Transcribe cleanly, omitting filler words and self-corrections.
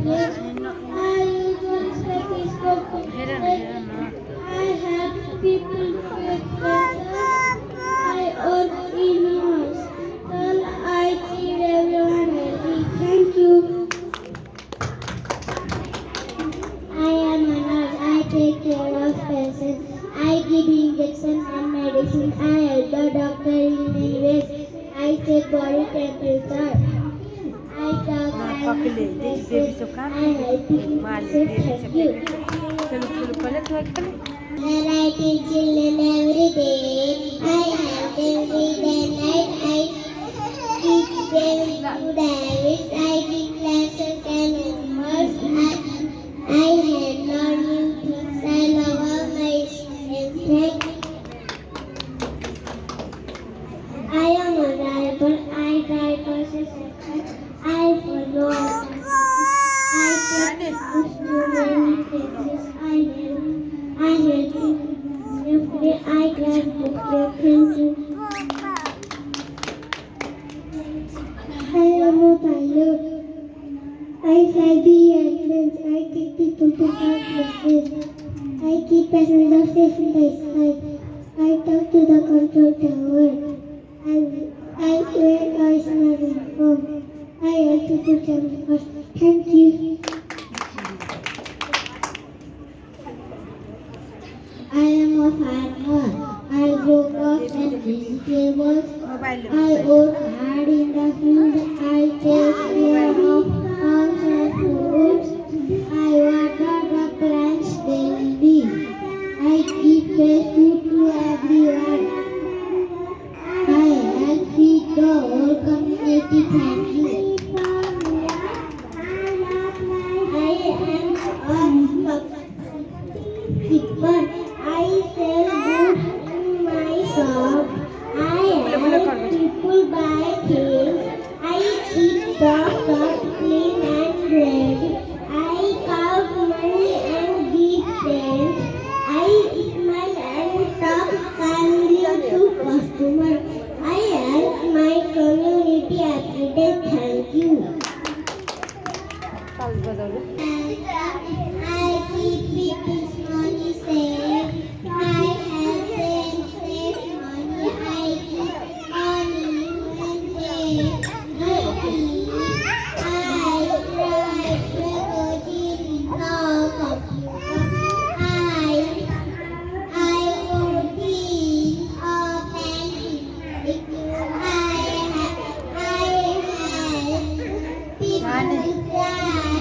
Yes, I use words like respect. I help people with better. I work in a hospital. I keep everyone healthy. Thank you. I am a nurse. I take care of patients. I give injections and medicine. I help the doctor in many ways. I check body temperature. I talk and visit places. I help people say thank you. When I teach children every day, I help them read and write. I teach them good habits. I give lessons and homework. I had learned new things. I love all my students. I am a driver. I drive buses. I follow. I take books to many places. I help every day. I grab books. Thank you. I am a pilot. I fly the airplanes. I take people to far places. I keep passengers safe in the sky. I talk to the control tower. I wear a smart uniform. I help people travel fast. Thank you. I am a farmer. I grow crops and vegetables. I work hard in the field. I take care of crops and fruits. I water the plants daily. I give fresh food to everyone. I help feed the whole community. Thank you. I am a shopkeeper. I sell goods in my shop. I help people buy things. I keep the shop clean and ready. I count money and give thanks. I smile and talk kindly to customers. I help my community every day. Thank you. I keep people's money safe. I help them save money. I keep money when they happy. I drive technology no computer. I OT or banking. I help people drive.